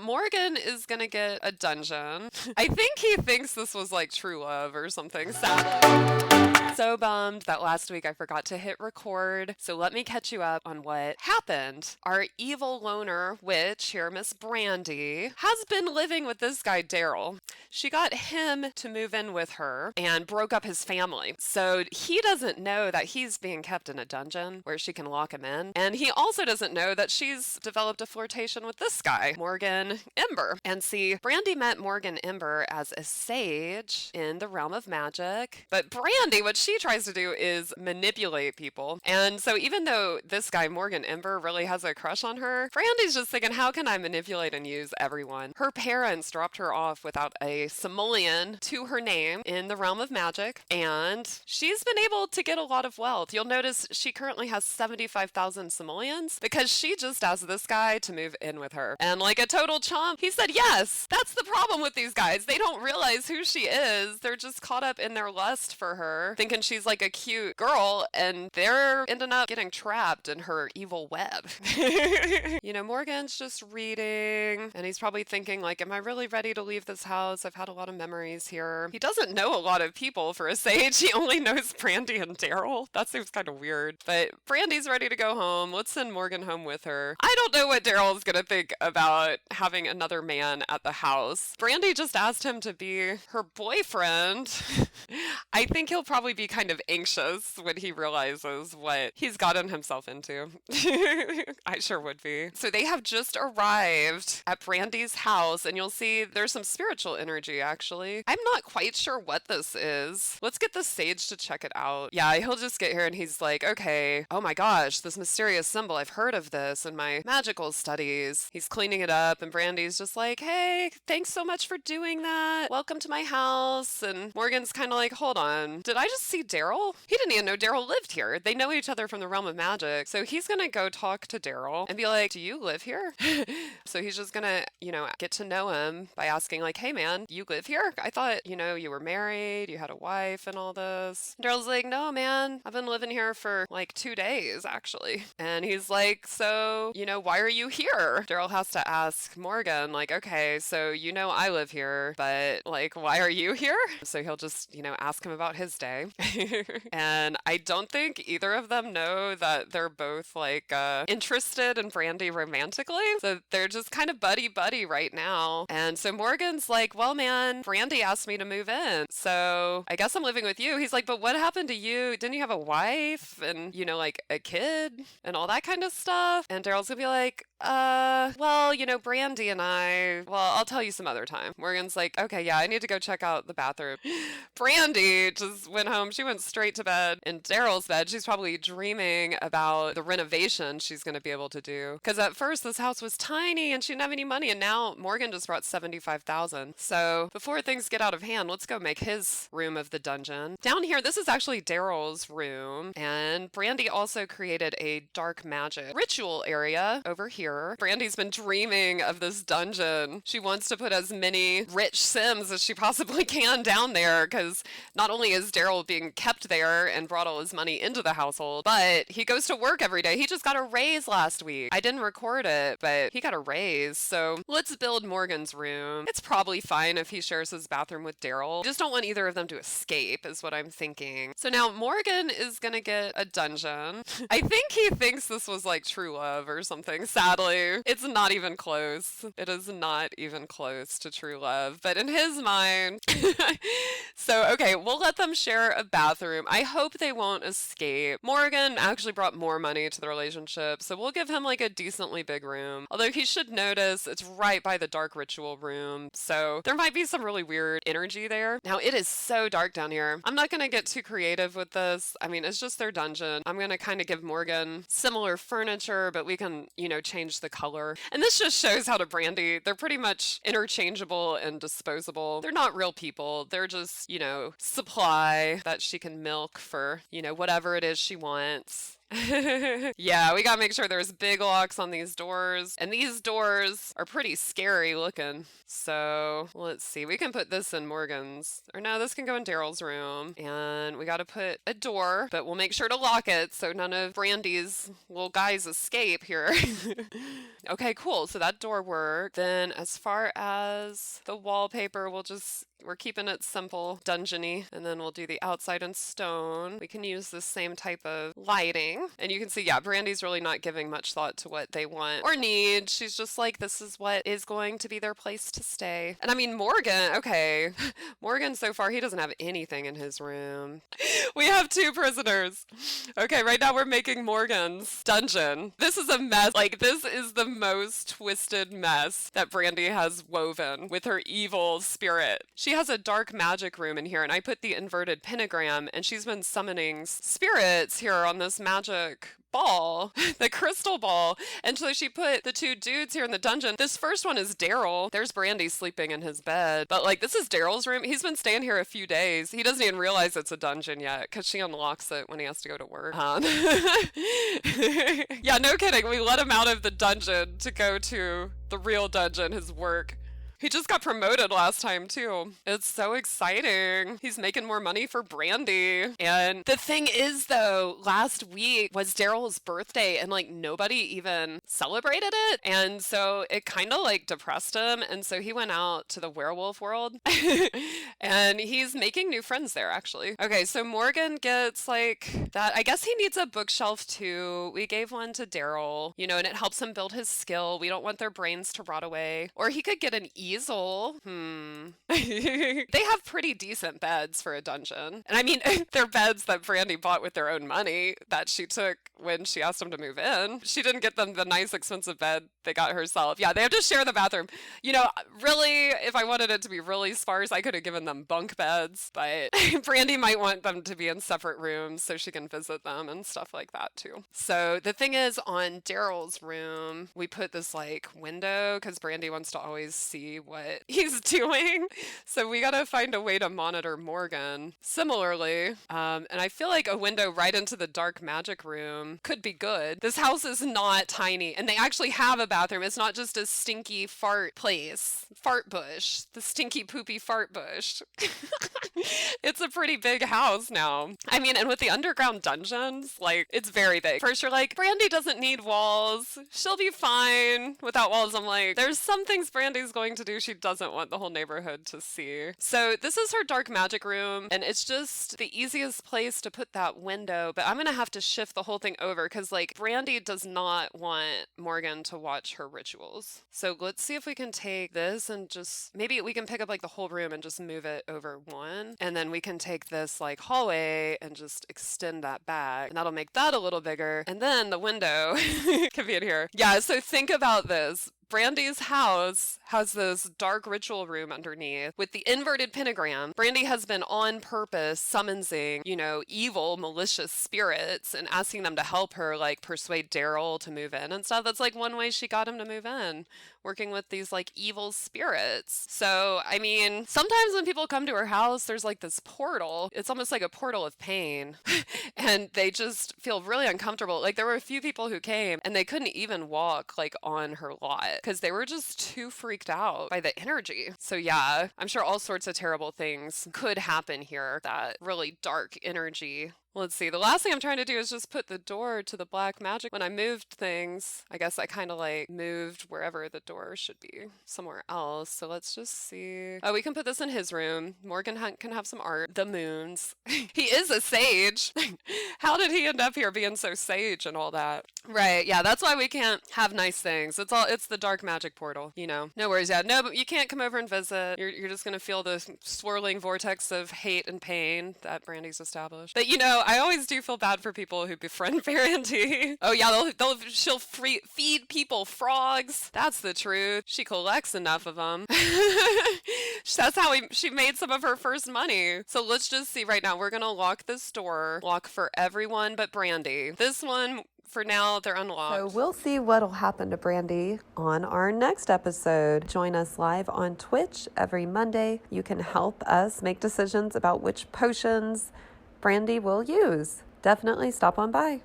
Morgyn is gonna get a dungeon. I think he thinks this was like true love or something, sadly. So bummed that last week I forgot to hit record, so let me catch you up on what happened. Our evil loner witch here, Miss Brandy, has been living with this guy Daryl. She got him to move in with her and broke up his family. So he doesn't know that he's being kept in a dungeon where she can lock him in. And he also doesn't know that she's developed a flirtation with this guy, Morgyn Ember. And see, Brandy met Morgyn Ember as a sage in the realm of magic. But Brandy, what she tries to do is manipulate people. And so even though this guy, Morgyn Ember, really has a crush on her, Brandy's just thinking, how can I manipulate and use everyone? Her parents dropped her off without a simoleon to her name in the realm of magic, and she's been able to get a lot of wealth. You'll notice she currently has 75,000 simoleons because she just asked this guy to move in with her. And like a total chump, he said yes. That's the problem with these guys. They don't realize who she is. They're just caught up in their lust for her, thinking she's like a cute girl, and they're ending up getting trapped in her evil web. You know, Morgan's just reading, and he's probably thinking like, am I really ready to leave this house? I've had a lot of memories here. He doesn't know a lot of people for a sage. He only knows Brandy and Daryl. That seems kind of weird. But Brandy's ready to go home. Let's send Morgyn home with her. I don't know what Daryl's gonna think about having another man at the house. Brandy just asked him to be her boyfriend. I think he'll probably be kind of anxious when he realizes what he's gotten himself into. I sure would be. So they have just arrived at Brandy's house, and you'll see there's some spiritual energy, actually. I'm not quite sure what this is. Let's get the sage to check it out. Yeah, he'll just get here and he's like, okay, oh my gosh, this mysterious symbol, I've heard of this in my magical studies. He's cleaning it up, and Brandy's just like, hey, thanks so much for doing that. Welcome to my house. And Morgan's kind of like, hold on, did I just see Daryl? He didn't even know Daryl lived here. They know each other from the realm of magic. So he's gonna go talk to Daryl and be like, do you live here? So he's just gonna, get to know him by asking like, hey man, you live here? I thought, you were married, you had a wife and all this. Daryl's like, no man, I've been living here for like 2 days actually. And he's like, so, why are you here? Daryl has to ask Morgyn like, okay, so I live here, but like, why are you here? So he'll just, ask him about his day. And I don't think either of them know that they're both like interested in Brandy romantically. So they're just kind of buddy-buddy right now. And so Morgan's like, well, man, Brandy asked me to move in, so I guess I'm living with you. He's like, but what happened to you? Didn't you have a wife and, like a kid and all that kind of stuff? And Daryl's gonna be like, well, Brandy and I'll tell you some other time. Morgan's like, okay, yeah, I need to go check out the bathroom. Brandy just went home. She went straight to bed in Daryl's bed. She's probably dreaming about the renovation she's going to be able to do. Because at first this house was tiny and she didn't have any money, and now Morgyn just brought 75,000. So before things get out of hand, let's go make his room of the dungeon. Down here, this is actually Daryl's room, and Brandy also created a dark magic ritual area over here. Brandy's been dreaming of this dungeon. She wants to put as many rich Sims as she possibly can down there, because not only is Daryl being kept there and brought all his money into the household, but he goes to work every day. He just got a raise last week. I didn't record it, but he got a raise. So let's build Morgan's room. It's probably fine if he shares his bathroom with Daryl. Just don't want either of them to escape is what I'm thinking. So now Morgyn is gonna get a dungeon. I think he thinks this was like true love or something. Sadly, it's not even close. It is not even close to true love, but in his mind. So, okay, we'll let them share a bathroom. I hope they won't escape. Morgyn actually brought more money to the relationship, so we'll give him like a decently big room. Although he should notice it's right by the dark ritual room, so there might be some really weird energy there. Now, it is so dark down here. I'm not going to get too creative with this. I mean, it's just their dungeon. I'm going to kind of give Morgyn similar furniture, but we can, change the color. And this just shows how to Brandy. They're pretty much interchangeable and disposable. They're not real people. They're just, supply that she can milk for, whatever it is she wants. Yeah, we gotta make sure there's big locks on these doors. And these doors are pretty scary looking. So let's see. We can put this in Morgan's. Or no, this can go in Daryl's room. And we gotta put a door, but we'll make sure to lock it so none of Brandy's little guys escape here. Okay, cool. So that door worked. Then as far as the wallpaper, we're keeping it simple, dungeony, and then we'll do the outside in stone. We can use the same type of lighting. And you can see, yeah, Brandy's really not giving much thought to what they want or need. She's just like, this is what is going to be their place to stay. And I mean, Morgyn, okay. Morgyn, so far, he doesn't have anything in his room. We have 2 prisoners. Okay, right now we're making Morgan's dungeon. This is a mess. Like, this is the most twisted mess that Brandy has woven with her evil spirit. She has a dark magic room in here, and I put the inverted pentagram, and she's been summoning spirits here on this magic ball, the crystal ball. And so she put the 2 dudes here in the dungeon. This first one is Daryl. There's Brandy sleeping in his bed. But like, this is Daryl's room. He's been staying here a few days. He doesn't even realize it's a dungeon yet because she unlocks it when he has to go to work. Yeah, no kidding. We let him out of the dungeon to go to the real dungeon, his work. He just got promoted last time, too. It's so exciting. He's making more money for Brandy. And the thing is, though, last week was Daryl's birthday, and, like, nobody even celebrated it. And so it kind of, like, depressed him. And so he went out to the werewolf world. And he's making new friends there, actually. Okay, so Morgyn gets, like, that. I guess he needs a bookshelf, too. We gave one to Daryl, you know, and it helps him build his skill. We don't want their brains to rot away. Or he could get an easel. They have pretty decent beds for a dungeon. And I mean, they're beds that Brandy bought with their own money that she took when she asked them to move in. She didn't get them the nice expensive bed they got herself. Yeah, they have to share the bathroom. You know, really, if I wanted it to be really sparse, I could have given them bunk beds, but Brandy might want them to be in separate rooms so she can visit them and stuff like that too. So the thing is, on Daryl's room, we put this like window because Brandy wants to always see what he's doing. So we gotta find a way to monitor Morgyn. Similarly, and I feel like a window right into the dark magic room could be good. This house is not tiny, and they actually have a bathroom. It's not just a stinky fart place. Fart bush. The stinky poopy fart bush. It's a pretty big house now. I mean, and with the underground dungeons, like, it's very big. First you're like, Brandy doesn't need walls. She'll be fine without walls. I'm like, there's some things Brandy's going to do she doesn't want the whole neighborhood to see. So this is her dark magic room, and it's just the easiest place to put that window, but I'm gonna have to shift the whole thing over because, like, Brandy does not want Morgyn to watch her rituals. So let's see if we can take this and just, maybe we can pick up, like, the whole room and just move it over one, and then we can take this, like, hallway and just extend that back, and that'll make that a little bigger, and then the window can be in here. Yeah, so think about this. Brandy's house has this dark ritual room underneath with the inverted pentagram. Brandy has been on purpose summoning, you know, evil, malicious spirits and asking them to help her, like, persuade Daryl to move in and stuff. That's, like, one way she got him to move in, working with these, like, evil spirits. So, I mean, sometimes when people come to her house, there's, like, this portal. It's almost like a portal of pain. And they just feel really uncomfortable. Like, there were a few people who came and they couldn't even walk, like, on her lot because they were just too freaked out by the energy. So yeah, I'm sure all sorts of terrible things could happen here. That really dark energy. Let's see. The last thing I'm trying to do is just put the door to the black magic. When I moved things, I guess I kind of like moved wherever the door should be, somewhere else. So let's just see. Oh, we can put this in his room. Morgan can have some art. The moons. He is a sage. How did he end up here being so sage and all that? Right. Yeah, that's why we can't have nice things. It's the dark magic portal, you know. No worries. Yeah, no, but you can't come over and visit. You're just going to feel the swirling vortex of hate and pain that Brandy's established. But, you know, I always do feel bad for people who befriend Brandy. Oh yeah, she'll feed people frogs. That's the truth. She collects enough of them. That's how she made some of her first money. So let's just see right now. We're gonna lock this door. Lock for everyone but Brandy. This one, for now, they're unlocked. So we'll see what'll happen to Brandy on our next episode. Join us live on Twitch every Monday. You can help us make decisions about which potions Brandy will use. Definitely stop on by.